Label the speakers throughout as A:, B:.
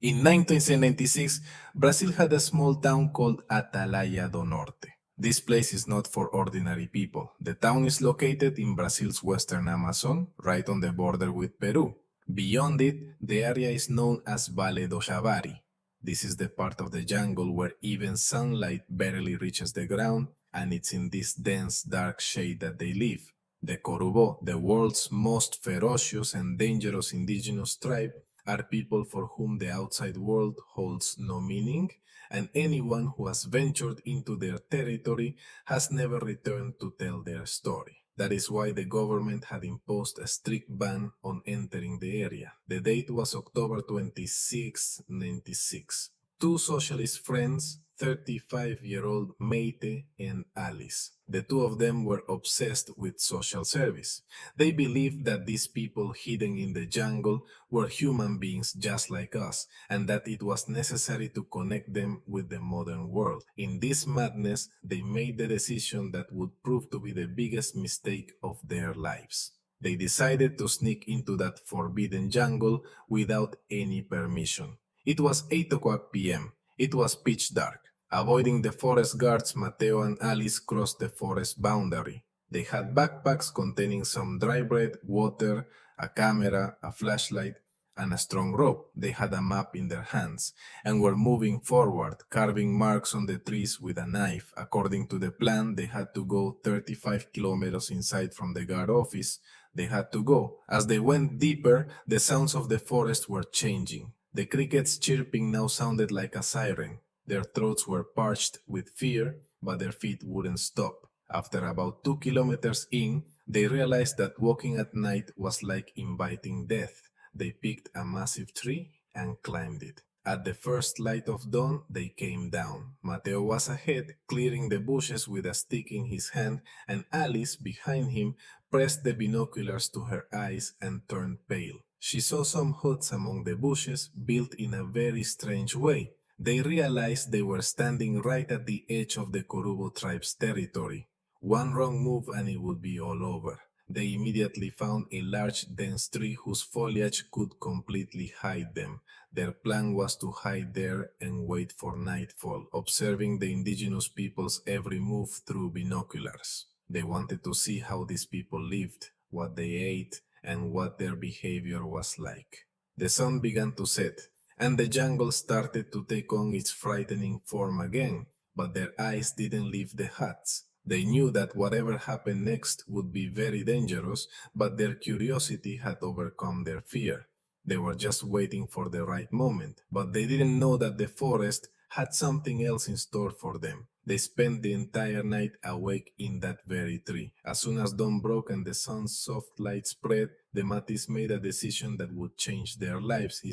A: In 1996, Brazil had a small town called Atalaya do Norte. This place is not for ordinary people. The town is located in Brazil's western Amazon, right on the border with Peru. Beyond it, the area is known as Vale do Javari. This is the part of the jungle where even sunlight barely reaches the ground, and it's in this dense, dark shade that they live. The Corubo, the world's most ferocious and dangerous indigenous tribe, are people for whom the outside world holds no meaning, and anyone who has ventured into their territory has never returned to tell their story. That is why the government had imposed a strict ban on entering the area. The date was October 26, 96. Two socialist friends, 35-year-old Meite and Alice. The two of them were obsessed with social service. They believed that these people hidden in the jungle were human beings just like us, and that it was necessary to connect them with the modern world. In this madness, they made the decision that would prove to be the biggest mistake of their lives. They decided to sneak into that forbidden jungle without any permission. It was 8 o'clock p.m. It was pitch dark. Avoiding the forest guards, Mateo and Alice crossed the forest boundary. They had backpacks containing some dry bread, water, a camera, a flashlight, and a strong rope. They had a map in their hands and were moving forward, carving marks on the trees with a knife. According to the plan, they had to go 35 kilometers inside from the guard office. They had to go. As they went deeper, the sounds of the forest were changing. The crickets chirping now sounded like a siren. Their throats were parched with fear, but their feet wouldn't stop. After about 2 kilometers in, they realized that walking at night was like inviting death. They picked a massive tree and climbed it. At the first light of dawn, they came down. Mateo was ahead, clearing the bushes with a stick in his hand, and Alice, behind him, pressed the binoculars to her eyes and turned pale. She saw some huts among the bushes, built in a very strange way. They realized they were standing right at the edge of the Corubo tribe's territory. One wrong move and it would be all over. They immediately found a large, dense tree whose foliage could completely hide them. Their plan was to hide there and wait for nightfall, observing the indigenous people's every move through binoculars. They wanted to see how these people lived, what they ate, and what their behavior was like. The sun began to set, and the jungle started to take on its frightening form again, but their eyes didn't leave the huts. They knew that whatever happened next would be very dangerous, but their curiosity had overcome their fear. They were just waiting for the right moment, but they didn't know that the forest had something else in store for them. They spent the entire night awake in that very tree. As soon as dawn broke and the sun's soft light spread, the Matis made a decision that would change their lives.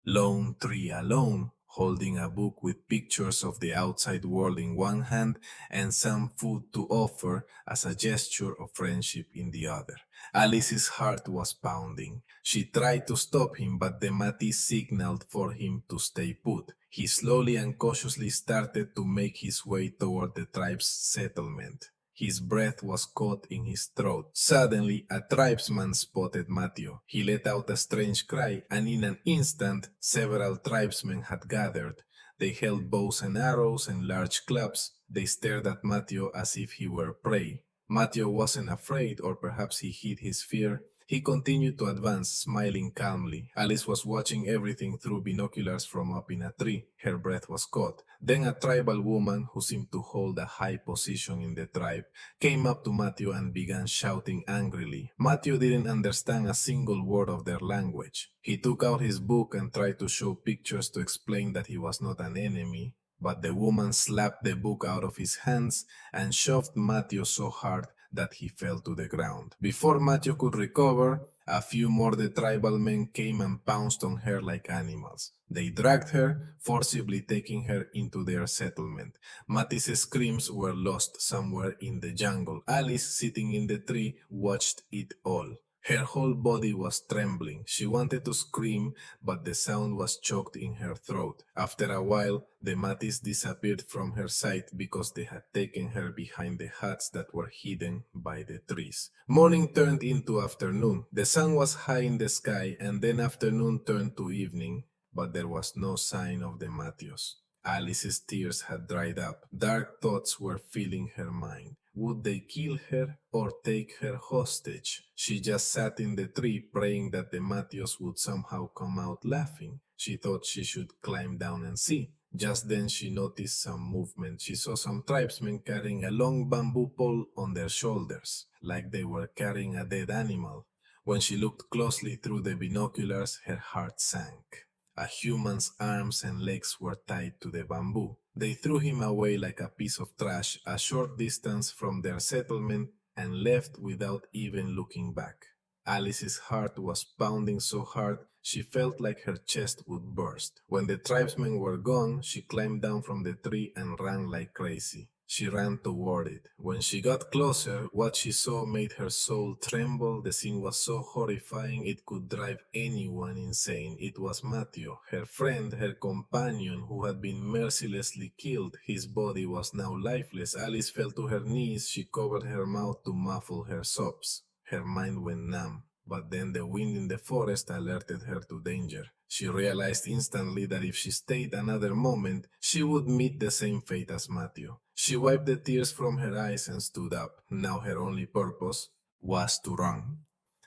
A: Lone tree alone, holding a book with pictures of the outside world in one hand and some food to offer as a gesture of friendship in the other. Alice's heart was pounding. She tried to stop him, but the Mati signaled for him to stay put. He slowly and cautiously started to make his way toward the tribe's settlement. His breath was caught in his throat. Suddenly, a tribesman spotted Mateo. He let out a strange cry, and in an instant, several tribesmen had gathered. They held bows and arrows and large clubs. They stared at Mateo as if he were prey. Mateo wasn't afraid, or perhaps he hid his fear. He continued to advance, smiling calmly. Alice was watching everything through binoculars from up in a tree. Her breath was caught. Then a tribal woman, who seemed to hold a high position in the tribe, came up to Matthew and began shouting angrily. Matthew didn't understand a single word of their language. He took out his book and tried to show pictures to explain that he was not an enemy, but the woman slapped the book out of his hands and shoved Matthew so hard that he fell to the ground. Before Matthew could recover, a few more the tribal men came and pounced on her like animals. They dragged her, forcibly taking her into their settlement. Matthew's screams were lost somewhere in the jungle. Alice, sitting in the tree, watched it all. Her whole body was trembling. She wanted to scream, but the sound was choked in her throat. After a while, the Matties disappeared from her sight because they had taken her behind the huts that were hidden by the trees. Morning turned into afternoon. The sun was high in the sky, and then afternoon turned to evening, but there was no sign of the Matthews. Alice's tears had dried up. Dark thoughts were filling her mind. Would they kill her or take her hostage? She just sat in the tree praying that the Matthews would somehow come out laughing. She thought she should climb down and see. Just then she noticed some movement. She saw some tribesmen carrying a long bamboo pole on their shoulders, like they were carrying a dead animal. When she looked closely through the binoculars, her heart sank. A human's arms and legs were tied to the bamboo. They threw him away like a piece of trash a short distance from their settlement and left without even looking back. Alice's heart was pounding so hard she felt like her chest would burst. When the tribesmen were gone, she climbed down from the tree and ran like crazy. She ran toward it. When she got closer, what she saw made her soul tremble. The scene was so horrifying it could drive anyone insane. It was Matthew, her friend, her companion, who had been mercilessly killed. His body was now lifeless. Alice fell to her knees. She covered her mouth to muffle her sobs. Her mind went numb. But then the wind in the forest alerted her to danger. She realized instantly that if she stayed another moment, she would meet the same fate as Matthew. She wiped the tears from her eyes and stood up. Now her only purpose was to run.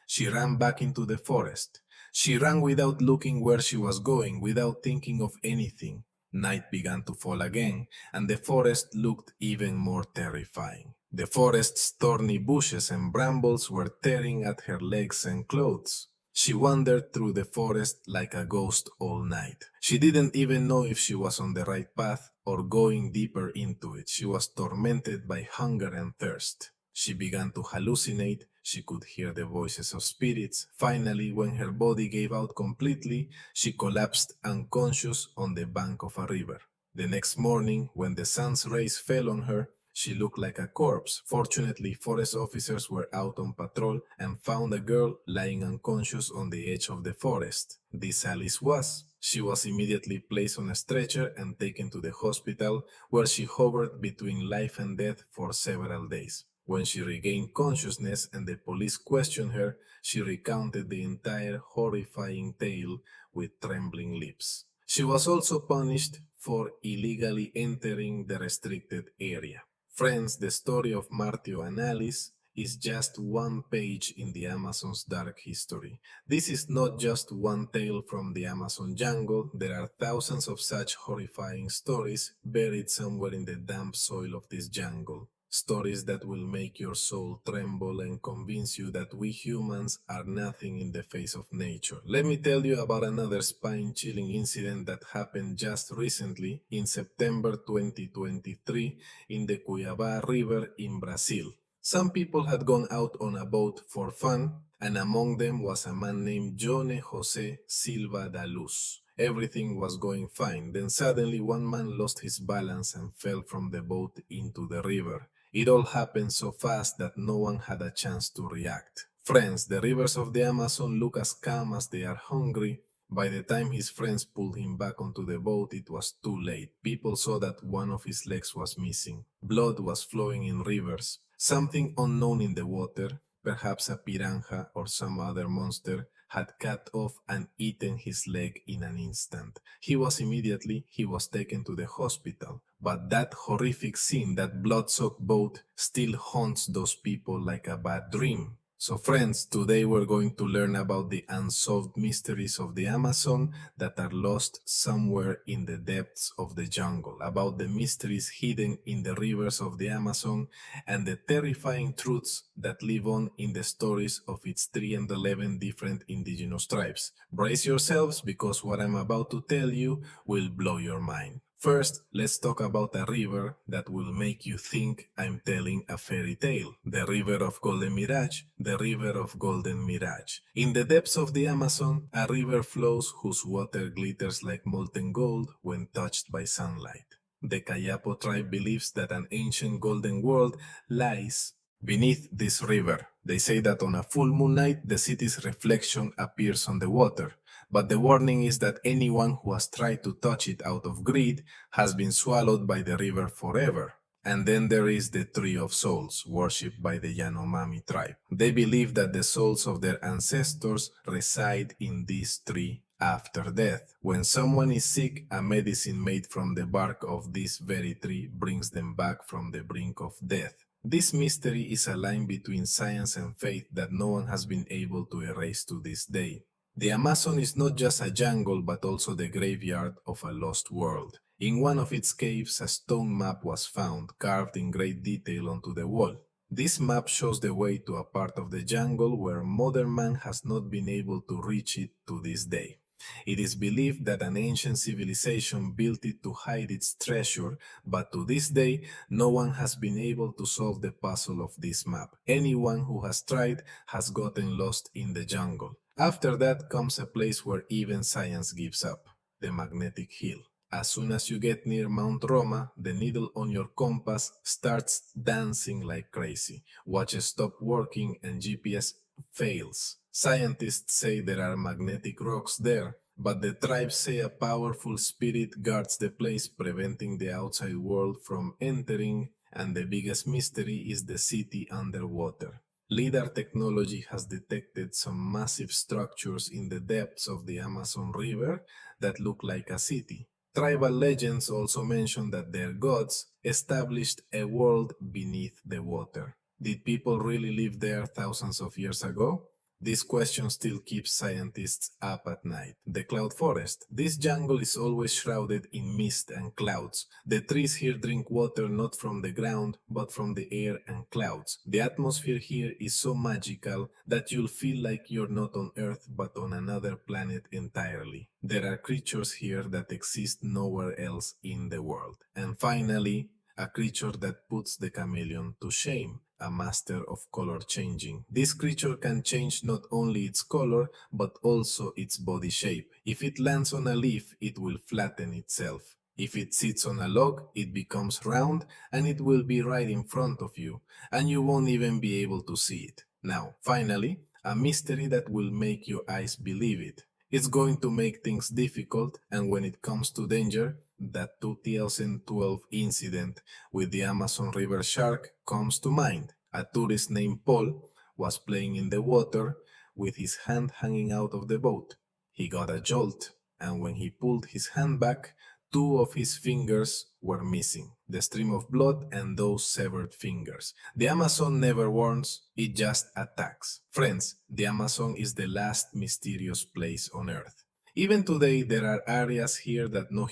A: She ran back into the forest. She ran without looking where she was going, without thinking of anything. Night began to fall again, and the forest looked even more terrifying. The forest's thorny bushes and brambles were tearing at her legs and clothes. She wandered through the forest like a ghost all night. She didn't even know if she was on the right path or going deeper into it. She was tormented by hunger and thirst. She began to hallucinate. She could hear the voices of spirits. Finally, when her body gave out completely, she collapsed unconscious on the bank of a river. The next morning, when the sun's rays fell on her, she looked like a corpse. Fortunately, forest officers were out on patrol and found a girl lying unconscious on the edge of the forest. This Alice was. She was immediately placed on a stretcher and taken to the hospital, where she hovered between life and death for several days. When she regained consciousness and the police questioned her, she recounted the entire horrifying tale with trembling lips. She was also punished for illegally entering the restricted area. Friends, the story of Martio and Alice is just one page in the Amazon's dark history. This is not just one tale from the Amazon jungle. There are thousands of such horrifying stories buried somewhere in the damp soil of this jungle. Stories that will make your soul tremble and convince you that we humans are nothing in the face of nature. Let me tell you about another spine-chilling incident that happened just recently in September 2023 in the Cuiabá River in Brazil. Some people had gone out on a boat for fun, and among them was a man named Jone Jose Silva da Luz. Everything was going fine. Then suddenly one man lost his balance and fell from the boat into the river. It all happened so fast that no one had a chance to react. Friends, the rivers of the Amazon look as calm as they are hungry. By the time his friends pulled him back onto the boat, it was too late. People saw that one of his legs was missing. Blood was flowing in rivers. Something unknown in the water, perhaps a piranha or some other monster, had cut off and eaten his leg in an instant. He was taken to the hospital. But that horrific scene, that blood-soaked boat, still haunts those people like a bad dream. So friends, today we're going to learn about the unsolved mysteries of the Amazon that are lost somewhere in the depths of the jungle, about the mysteries hidden in the rivers of the Amazon, and the terrifying truths that live on in the stories of its 311 different indigenous tribes. Brace yourselves, because what I'm about to tell you will blow your mind. First, let's talk about a river that will make you think I'm telling a fairy tale. The river of Golden Mirage, the river of Golden Mirage. In the depths of the Amazon, a river flows whose water glitters like molten gold when touched by sunlight. The Kayapo tribe believes that an ancient golden world lies beneath this river. They say that on a full moon night, the city's reflection appears on the water. But the warning is that anyone who has tried to touch it out of greed has been swallowed by the river forever. And then there is the Tree of Souls, worshipped by the Yanomami tribe. They believe that the souls of their ancestors reside in this tree after death. When someone is sick, a medicine made from the bark of this very tree brings them back from the brink of death. This mystery is a line between science and faith that no one has been able to erase to this day. The Amazon is not just a jungle but also the graveyard of a lost world. In one of its caves, a stone map was found, carved in great detail onto the wall. This map shows the way to a part of the jungle where modern man has not been able to reach it to this day. It is believed that an ancient civilization built it to hide its treasure, but to this day, no one has been able to solve the puzzle of this map. Anyone who has tried has gotten lost in the jungle. After that comes a place where even science gives up, the magnetic hill. As soon as you get near Mount Roma, the needle on your compass starts dancing like crazy. Watches stop working and GPS fails. Scientists say there are magnetic rocks there, but the tribes say a powerful spirit guards the place, preventing the outside world from entering, and the biggest mystery is the city underwater. LIDAR technology has detected some massive structures in the depths of the Amazon River that look like a city. Tribal legends also mention that their gods established a world beneath the water. Did people really live there thousands of years ago? This question still keeps scientists up at night. The cloud forest. This jungle is always shrouded in mist and clouds. The trees here drink water not from the ground, but from the air and clouds. The atmosphere here is so magical that you'll feel like you're not on Earth but on another planet entirely. There are creatures here that exist nowhere else in the world. And finally, a creature that puts the chameleon to shame, a master of color changing. This creature can change not only its color, but also its body shape. If it lands on a leaf, it will flatten itself. If it sits on a log, it becomes round and it will be right in front of you, and you won't even be able to see it. Now, finally, a mystery that will make your eyes believe it. It's going to make things difficult, and when it comes to danger, that 2012 incident with the Amazon River shark comes to mind. A tourist named Paul was playing in the water with his hand hanging out of the boat. He got a jolt, and when he pulled his hand back, two of his fingers were missing. The stream of blood and those severed fingers. The Amazon never warns, it just attacks. Friends, the Amazon is the last mysterious place on Earth. Even today, there are areas here that no